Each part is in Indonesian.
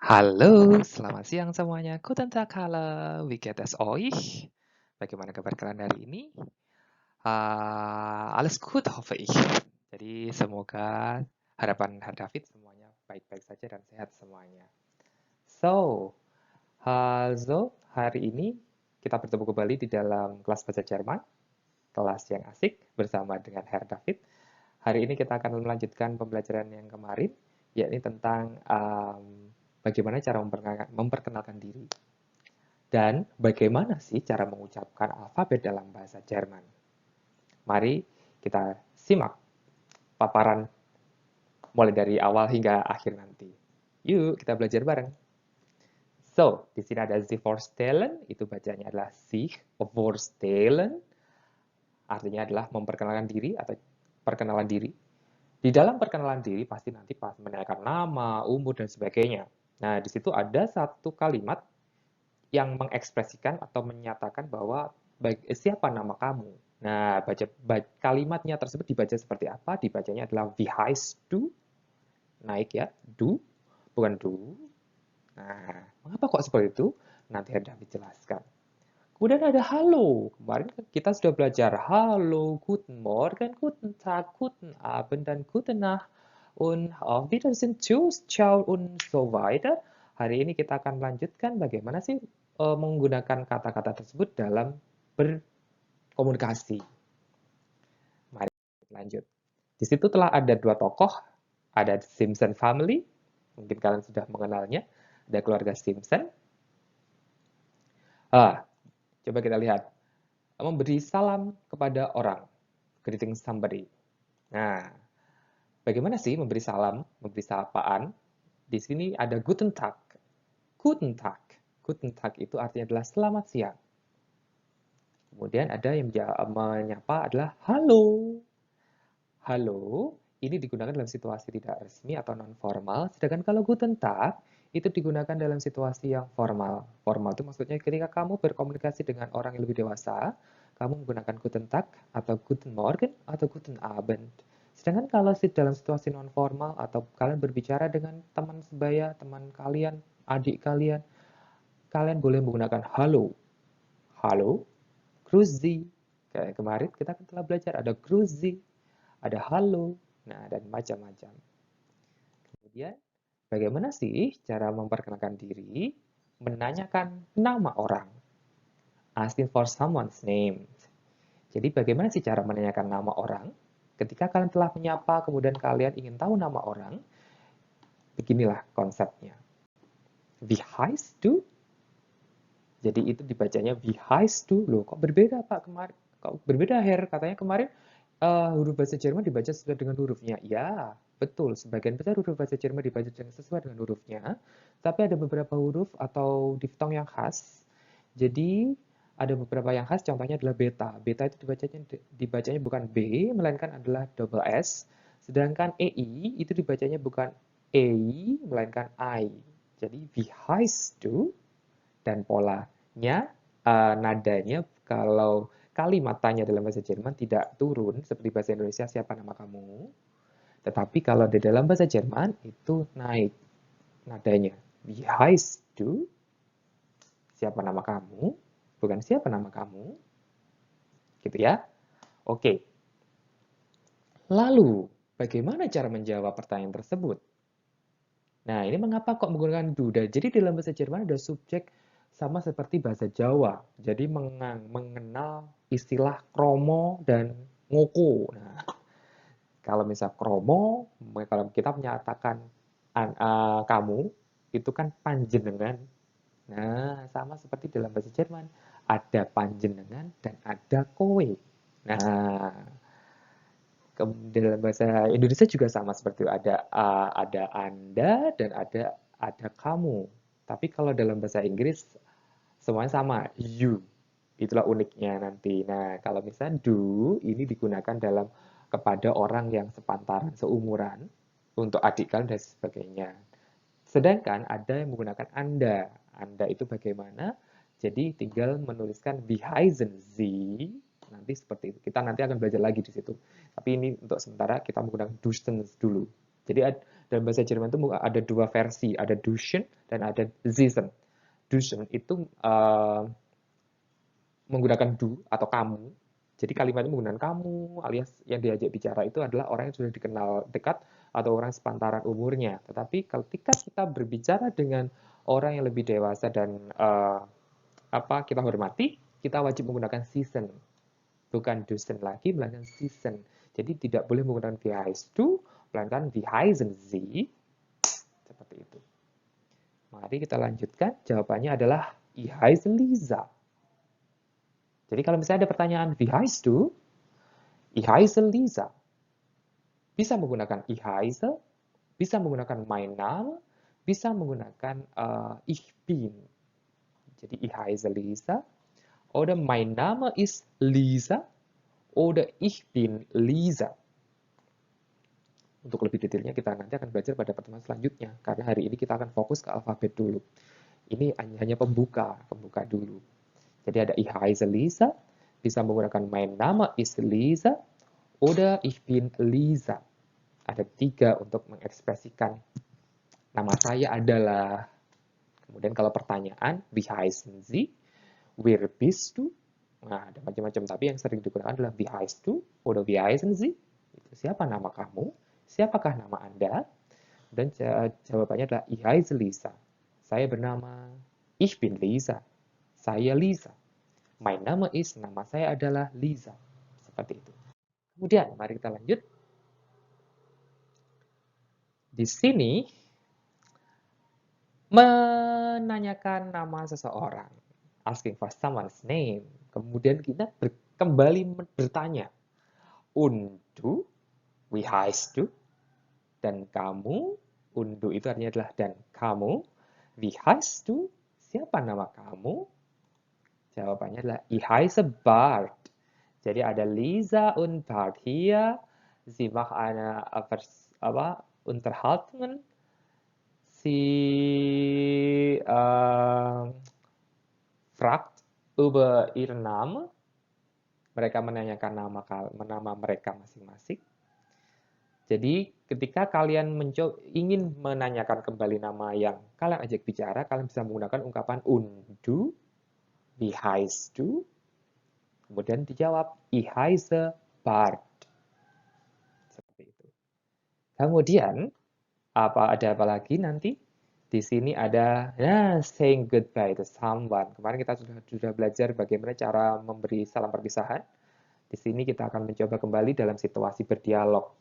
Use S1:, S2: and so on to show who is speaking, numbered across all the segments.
S1: Halo, selamat siang semuanya. Guten Tag, hallo. Wie geht es euch? Bagaimana kabar kalian hari ini? Alles gut, hoffe ich. Jadi semoga harapan Herr David semuanya baik-baik saja dan sehat semuanya. So, hari ini kita bertemu kembali di dalam kelas bahasa Jerman, kelas yang asik bersama dengan Herr David. Hari ini kita akan melanjutkan pembelajaran yang kemarin, yakni tentang bagaimana cara memperkenalkan diri. Dan bagaimana sih cara mengucapkan alfabet dalam bahasa Jerman? Mari kita simak paparan mulai dari awal hingga akhir nanti. Yuk, kita belajar bareng. So, di sini ada Sie vorstellen, itu bacanya adalah sich vorstellen, artinya adalah memperkenalkan diri atau perkenalan diri. Di dalam perkenalan diri pasti nanti pas menanyakan nama, umur, dan sebagainya. Nah, di situ ada satu kalimat yang mengekspresikan atau menyatakan bahwa siapa nama kamu. Nah, kalimatnya tersebut dibaca seperti apa? Dibacanya adalah wie heißt du? Naik ya, du, bukan du. Nah, mengapa kok seperti itu? Nanti Herr David jelaskan. Kemudian ada halo. Kemarin kita sudah belajar halo, guten Morgen, guten Tag, guten Abend, dan guten Nacht. Und auf Wiedersehen, tschüss, ciao, und so weiter. Hari ini kita akan lanjutkan bagaimana sih menggunakan kata-kata tersebut dalam berkomunikasi. Mari lanjut. Di situ telah ada dua tokoh, ada Simpson Family, mungkin kalian sudah mengenalnya, ada keluarga Simpson. Coba kita lihat. Memberi salam kepada orang. Greeting somebody. Nah, bagaimana sih memberi salam, memberi sapaan? Di sini ada Guten Tag. Guten Tag. Guten Tag itu artinya adalah selamat siang. Kemudian ada yang menyapa adalah halo. Halo, ini digunakan dalam situasi tidak resmi atau non formal, sedangkan kalau Guten Tag itu digunakan dalam situasi yang formal. Formal itu maksudnya ketika kamu berkomunikasi dengan orang yang lebih dewasa, kamu menggunakan Guten Tag atau Guten Morgen atau Guten Abend. Sedangkan kalau dalam situasi non formal atau kalian berbicara dengan teman sebaya, teman kalian, adik kalian, kalian boleh menggunakan halo. Halo, Grüezi. Kayak kemarin kita telah belajar ada Grüezi, ada halo, nah dan macam-macam. Kemudian, bagaimana sih cara memperkenalkan diri? Menanyakan nama orang. Asking for someone's name. Jadi bagaimana sih cara menanyakan nama orang? Ketika kalian telah menyapa, kemudian kalian ingin tahu nama orang, beginilah konsepnya. Wie heißt du? Jadi itu dibacanya wie heißt du? Loh, kok berbeda Pak kemarin? Kok berbeda Herr? Katanya kemarin huruf bahasa Jerman dibaca sesuai dengan hurufnya. Ya, betul. Sebagian besar huruf bahasa Jerman dibaca sesuai dengan hurufnya. Tapi ada beberapa huruf atau diftong yang khas. Jadi ada beberapa yang khas, contohnya adalah beta. Beta itu dibacanya bukan B, melainkan adalah double S. Sedangkan EI itu dibacanya bukan EI, melainkan I. Jadi, wie heißt du? Dan polanya, nadanya kalau kalimat tanya dalam bahasa Jerman tidak turun seperti bahasa Indonesia siapa nama kamu, tetapi kalau di dalam bahasa Jerman itu naik nadanya. Wie heißt du? Siapa nama kamu? Bukan siapa nama kamu. Gitu ya. Oke. Lalu, bagaimana cara menjawab pertanyaan tersebut? Nah, ini mengapa kok menggunakan du? Jadi dalam bahasa Jerman ada subjek sama seperti bahasa Jawa. Jadi mengenal istilah kromo dan ngoko. Nah, kalau misal kromo, kalau kita menyatakan kamu, itu kan panjenengan. Nah, sama seperti dalam bahasa Jerman. Ada panjenengan dan ada kowe. Nah, dalam bahasa Indonesia juga sama seperti itu. Ada Anda dan ada kamu. Tapi kalau dalam bahasa Inggris semuanya sama, you. Itulah uniknya nanti. Nah, kalau misalnya do ini digunakan dalam kepada orang yang sepantaran, seumuran, untuk adik kalian dan sebagainya. Sedangkan ada yang menggunakan Anda. Anda itu bagaimana? Jadi tinggal menuliskan wie heißen Sie. Nanti seperti itu. Kita nanti akan belajar lagi di situ. Tapi ini untuk sementara kita menggunakan dustens dulu. Jadi dalam bahasa Jerman itu ada dua versi, ada Duschen dan ada Siesen. Duschen itu menggunakan du atau kamu. Jadi kalimatnya menggunakan kamu, alias yang diajak bicara itu adalah orang yang sudah dikenal dekat atau orang sepantaran umurnya. Tetapi ketika kita berbicara dengan orang yang lebih dewasa dan kita hormati, kita wajib menggunakan season. Bukan Dusen lagi, melainkan season. Jadi tidak boleh menggunakan wie heißt du, melainkan wie heißen Sie. Seperti itu. Mari kita lanjutkan. Jawabannya adalah ich heiße Lisa. Jadi kalau misalnya ada pertanyaan wie heißt du, ich heiße Lisa. Bisa menggunakan ich heiße, bisa menggunakan mein Name, bisa menggunakan ich bin. Jadi ich heiße Lisa, oder mein Name ist Lisa, oder ich bin Lisa. Untuk lebih detailnya kita nanti akan belajar pada pertemuan selanjutnya, karena hari ini kita akan fokus ke alfabet dulu. Ini hanya pembuka dulu. Jadi ada ich heiße Lisa, bisa menggunakan mein Name ist Lisa, oder ich bin Lisa. Ada 3 untuk mengekspresikan nama saya adalah. Kemudian kalau pertanyaan, wie heißen Sie, wer bist du? Nah, ada macam-macam, tapi yang sering digunakan adalah wie heißt du, oder wie heißen Sie? Siapa nama kamu? Siapakah nama Anda? Dan jawabannya adalah ich heiße Lisa. Saya bernama, ich bin Lisa. Saya Lisa. My Name is, nama saya adalah Lisa. Seperti itu. Kemudian, mari kita lanjut. Di sini, menanyakan nama seseorang. Asking for someone's name. Kemudian kita kembali bertanya. Und du, wie heißt du? Dan kamu, undu itu artinya adalah dan kamu. Wie heißt du? Siapa nama kamu? Jawabannya adalah ich heiße Bart. Jadi ada Lisa und Bart hier. Sie machen eine Unterhaltung. Sie fragt über ihren Namen. Mereka menanyakan nama mereka masing-masing. Jadi ketika kalian ingin menanyakan kembali nama yang kalian ajak bicara, kalian bisa menggunakan ungkapan und du, wie heißt du, kemudian dijawab ich heiße Bart. Seperti itu. Kemudian ada apa lagi nanti? Di sini ada saying goodbye to someone. Kemarin kita sudah belajar bagaimana cara memberi salam perpisahan. Di sini kita akan mencoba kembali dalam situasi berdialog.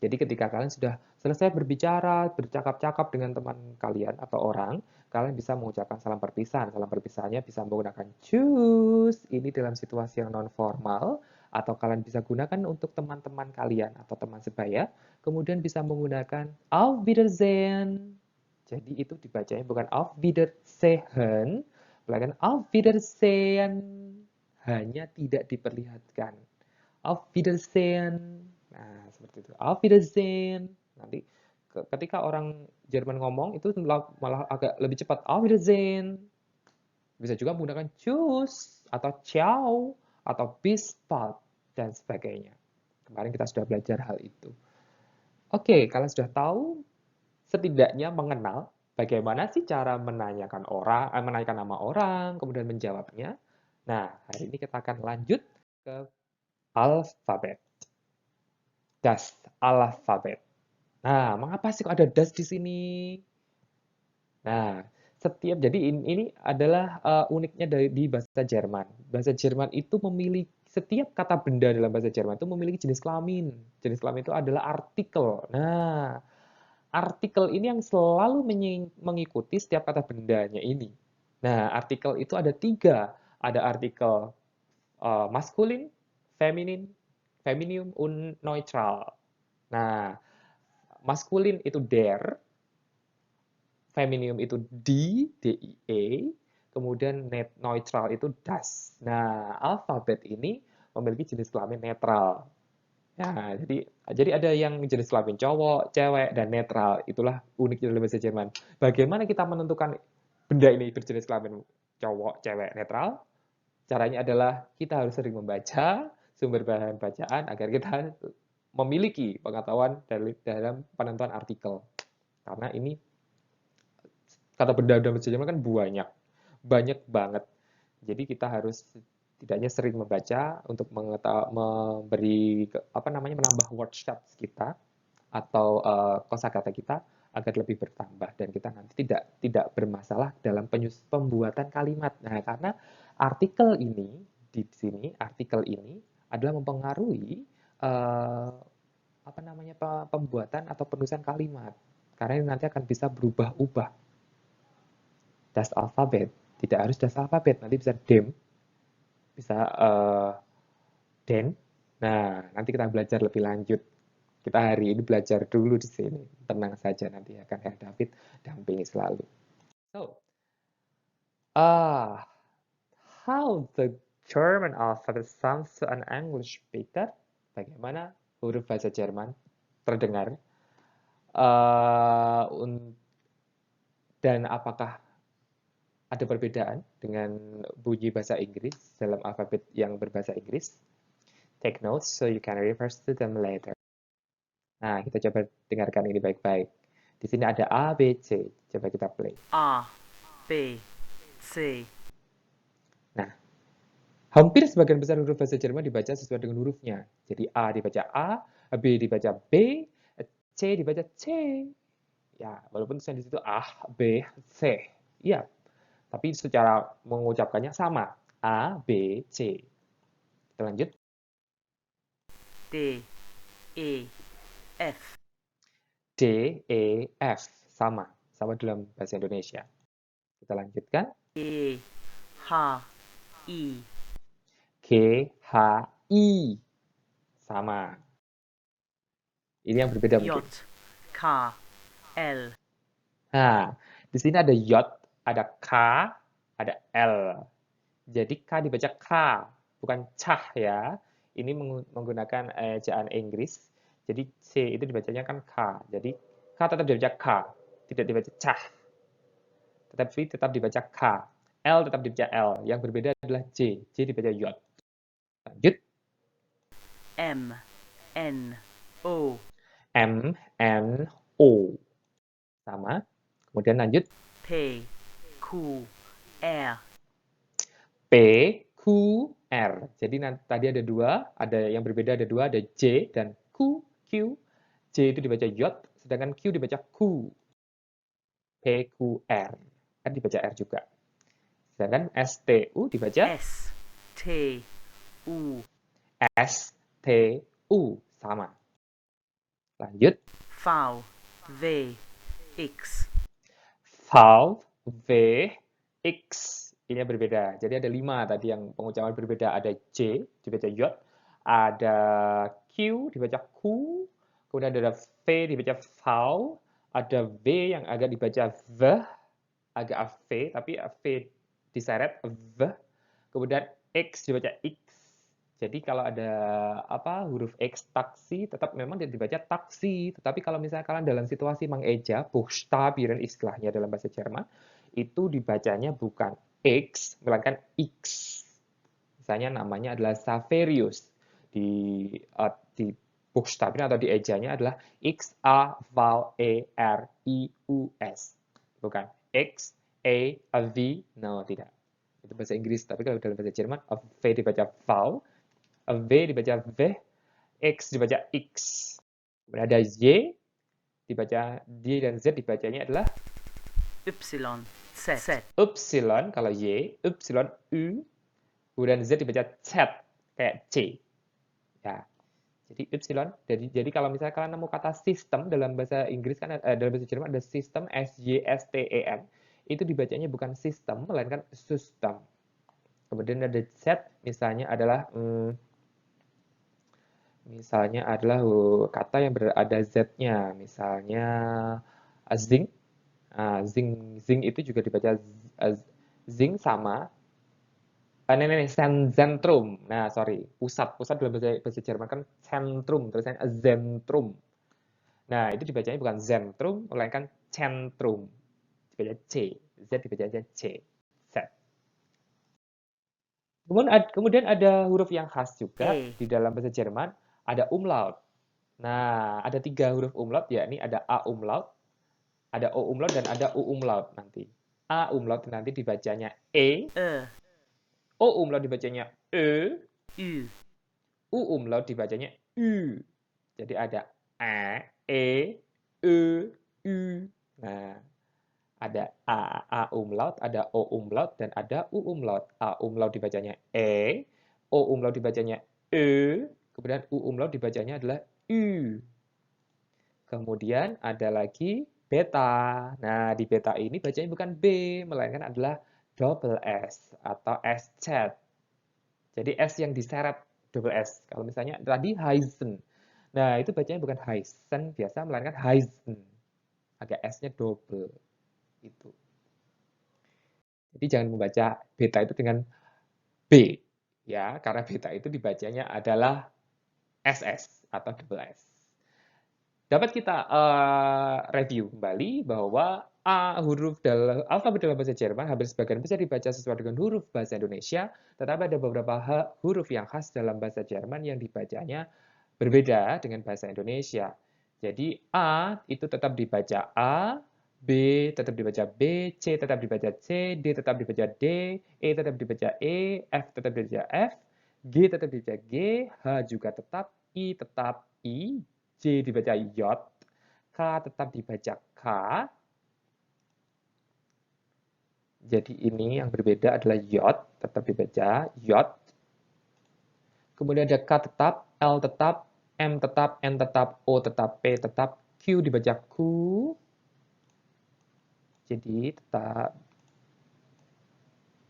S1: Jadi ketika kalian sudah selesai berbicara, bercakap-cakap dengan teman kalian atau orang, kalian bisa mengucapkan salam perpisahan. Salam perpisahannya bisa menggunakan tschüss, ini dalam situasi yang non formal, atau kalian bisa gunakan untuk teman-teman kalian atau teman sebaya, kemudian bisa menggunakan auf Wiedersehen. Jadi itu dibacanya bukan auf Wiedersehen, melainkan auf Wiedersehen, hanya tidak diperlihatkan. Auf Wiedersehen. Nah, seperti itu. Auf Wiedersehen. Nanti ketika orang Jerman ngomong itu malah agak lebih cepat. Auf Wiedersehen. Bisa juga menggunakan Tschüss atau Ciao atau Bis bald dan sebagainya. Kemarin kita sudah belajar hal itu. Oke, kalian sudah tahu setidaknya mengenal bagaimana sih cara menanyakan nama orang, kemudian menjawabnya. Nah, hari ini kita akan lanjut ke alfabet. Das alfabet. Nah, mengapa sih kok ada das di sini? Nah, jadi ini adalah uniknya di bahasa Jerman. Bahasa Jerman itu memiliki setiap kata benda dalam bahasa Jerman itu memiliki jenis kelamin. Jenis kelamin itu adalah artikel. Nah, artikel ini yang selalu mengikuti setiap kata bendanya ini. Nah, artikel itu ada 3. Ada artikel maskulin, feminin, feminium, und neutral. Nah, maskulin itu der, feminium itu die, D-I-E, kemudian neutral itu das. Nah, alfabet ini memiliki jenis kelamin netral. Nah, jadi ada yang jenis kelamin cowok, cewek, dan netral. Itulah uniknya dalam bahasa Jerman. Bagaimana kita menentukan benda ini berjenis kelamin cowok, cewek, netral? Caranya adalah kita harus sering membaca sumber bahan bacaan agar kita memiliki pengetahuan dalam penentuan artikel. Karena ini kata benda dalam bahasa Jerman kan banyak banget. Jadi kita harus setidaknya sering membaca untuk memberi menambah word shots kita atau kosakata kita agar lebih bertambah dan kita nanti tidak bermasalah dalam pembuatan kalimat. Nah, karena artikel ini artikel ini adalah mempengaruhi pembuatan atau penulisan kalimat. Karena ini nanti akan bisa berubah-ubah. Das Alphabet, tidak harus das Alphabet, nanti bisa dem, bisa den. Nah, nanti kita belajar lebih lanjut. Kita hari ini belajar dulu di sini. Tenang saja, nanti akan Herr David dampingi selalu. So, how the German alphabet sounds to an English speaker? Bagaimana huruf bahasa Jerman terdengar? Dan apakah ada perbedaan dengan bunyi bahasa Inggris dalam alfabet yang berbahasa Inggris? Take notes so you can refer to them later. Nah, kita coba dengarkan ini baik-baik. Di sini ada A, B, C. Coba kita play.
S2: A, B, C.
S1: Nah, hampir sebagian besar huruf bahasa Jerman dibaca sesuai dengan hurufnya. Jadi A dibaca A, B dibaca B, C dibaca C. Ya, walaupun tulisan di situ A, B, C. Iya, tapi secara mengucapkannya sama. A, B, C. Kita lanjut.
S2: D, E, F.
S1: D, E, F. Sama dalam bahasa Indonesia. Kita lanjutkan.
S2: E, H, I.
S1: G, H, I. Sama. Ini yang berbeda
S2: J,
S1: mungkin.
S2: K, L.
S1: Nah, di sini ada J, ada K, ada L. Jadi K dibaca K, bukan cah ya. Ini menggunakan ejaan Inggris. Jadi C itu dibacanya kan K. Jadi K tetap dibaca K, tidak dibaca cah. Tetapi tetap dibaca K. L tetap dibaca L. Yang berbeda adalah J. J dibaca J. Lanjut.
S2: M, N, O.
S1: M, N, O. Sama. Kemudian lanjut.
S2: P, Q, R.
S1: P, Q, R. Jadi tadi ada dua, ada yang berbeda ada dua, ada J dan Q. Q. J itu dibaca J, sedangkan Q dibaca Q. P, Q, R. Kan dibaca R juga. Sedangkan S, T, U dibaca
S2: S, T, U.
S1: S, T, U. Sama. Lanjut.
S2: V, V, X.
S1: V, V, X. Ini yang berbeda. Jadi ada 5 tadi yang pengucapan berbeda. Ada J, dibaca J. Ada Q, dibaca Q. Kemudian ada V, dibaca V. Ada V yang agak dibaca V. Agak V, tapi V diseret V. Kemudian X dibaca X. Jadi kalau ada huruf X taksi, tetap memang dibaca taksi. Tetapi kalau misalnya kalian dalam situasi mengeja, Buchstabieren istilahnya dalam bahasa Jerman, itu dibacanya bukan X, melainkan X. Misalnya namanya adalah Saverius. Di Buchstabieren atau di ejanya adalah X, A, Val, E, R, I, U, S. Bukan X, A, V, no, tidak. Itu bahasa Inggris, tapi kalau dalam bahasa Jerman, V dibaca Val, V dibaca V, X dibaca X. Kemudian ada Y, dibaca D dan Z dibacanya adalah
S2: Y, Z.
S1: Upsilon kalau Y, Upsilon U, kemudian Z dibaca Z, kayak C. Ya. Jadi Upsilon, jadi kalau misalnya kalian nemu kata sistem dalam bahasa Inggris kan dalam bahasa Jerman ada sistem SYSTEM. Itu dibacanya bukan sistem melainkan system. Kemudian ada Z misalnya adalah kata yang ada Z-nya, misalnya zinc. Zinc itu juga dibaca zinc sama zentrum. Nah, sorry, pusat dalam bahasa Jerman kan zentrum, tulisannya zentrum. Nah, itu dibacanya bukan zentrum, melainkan centrum. Dibaca C, Z dibaca C. Z. Kemudian ada huruf yang khas juga di dalam bahasa Jerman, ada umlaut. Nah, ada 3 huruf umlaut, yakni ada A umlaut, ada O umlaut, dan ada U umlaut nanti. A umlaut nanti dibacanya E,
S2: E,
S1: O umlaut dibacanya E,
S2: U,
S1: U umlaut dibacanya U. Jadi ada A, E, E, U. Nah, ada A umlaut, ada O umlaut, dan ada U umlaut. A umlaut dibacanya E, O umlaut dibacanya E, kemudian U umlaut dibacanya adalah U. Kemudian ada lagi beta. Nah, di beta ini bacanya bukan B, melainkan adalah double S atau S-chat. Jadi S yang diseret double S. Kalau misalnya tadi Heisen. Nah, itu bacanya bukan Heisen biasa, melainkan Heisen. Agak S-nya double. Itu. Jadi jangan membaca beta itu dengan B. Ya, karena beta itu dibacanya adalah SS atau double S. Dapat kita review kembali bahwa huruf dalam alfabet dalam bahasa Jerman hampir sebagian bisa dibaca sesuai dengan huruf bahasa Indonesia, tetapi ada beberapa huruf yang khas dalam bahasa Jerman yang dibacanya berbeda dengan bahasa Indonesia. Jadi A itu tetap dibaca A, B tetap dibaca B, C tetap dibaca C, D tetap dibaca D, E tetap dibaca E, F tetap dibaca F, G tetap dibaca G, H juga tetap, I tetap I, J dibaca J, K tetap dibaca K. Jadi ini yang berbeda adalah J, tetap dibaca J. Kemudian ada K tetap, L tetap, M tetap, N tetap, O tetap, P tetap, Q dibaca Q. Jadi tetap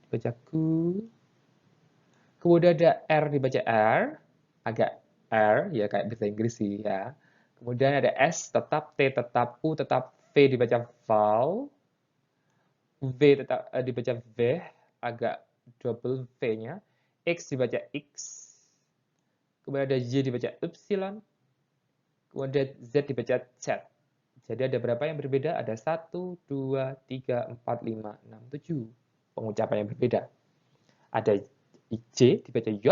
S1: dibaca Q. Kemudian ada R dibaca R, agak R ya kayak bahasa Inggris sih ya. Kemudian ada S tetap, T tetap, U tetap, V dibaca VAL, V tetap dibaca V, agak double V-nya, X dibaca X, kemudian ada Y dibaca Y, kemudian Z dibaca Z. Jadi ada berapa yang berbeda? Ada 1, 2, 3, 4, 5, 6, 7 pengucapan yang berbeda. Ada J dibaca J,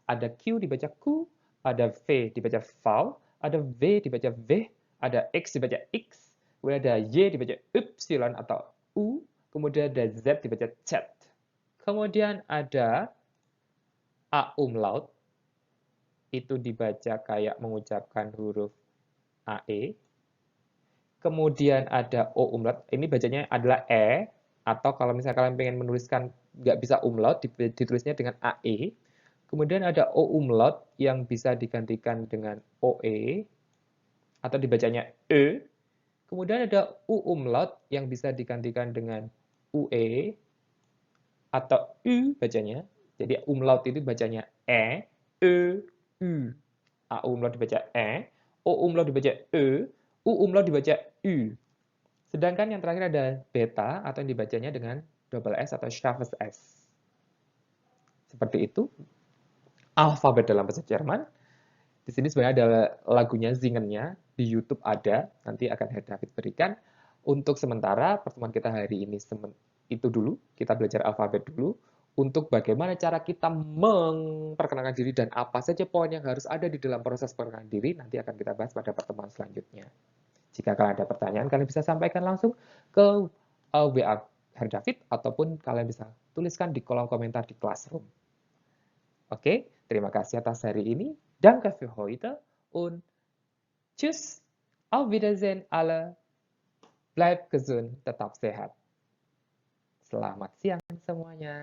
S1: ada Q dibaca Q, ada V dibaca VAL, ada V dibaca V, ada X dibaca X, kemudian ada Y dibaca Y atau U, kemudian ada Z dibaca Z. Kemudian ada A umlaut, itu dibaca kayak mengucapkan huruf AE. Kemudian ada O umlaut, ini bacanya adalah E, atau kalau misalnya kalian pengen menuliskan nggak bisa umlaut, ditulisnya dengan AE. Kemudian ada O umlaut yang bisa digantikan dengan OE, atau dibacanya E. Kemudian ada U umlaut yang bisa digantikan dengan UE, atau U bacanya. Jadi umlaut itu bacanya E, U. A umlaut dibaca E, O umlaut dibaca E, U umlaut dibaca U. Sedangkan yang terakhir ada beta atau yang dibacanya dengan double S atau scharfes S. Seperti itu alfabet dalam bahasa Jerman. Di sini sebenarnya ada lagunya, Zingennya, di YouTube ada, nanti akan Herr David berikan. Untuk sementara pertemuan kita hari ini itu dulu, kita belajar alfabet dulu. Untuk bagaimana cara kita memperkenalkan diri dan apa saja poin yang harus ada di dalam proses perkenalan diri, nanti akan kita bahas pada pertemuan selanjutnya. Jika kalian ada pertanyaan, kalian bisa sampaikan langsung ke WA Herr David, ataupun kalian bisa tuliskan di kolom komentar di Classroom. Oke, terima kasih atas hari ini. Danke für heute und tschüss, auf Wiedersehen alle. Bleibt gesund, tetap sehat. Selamat siang semuanya.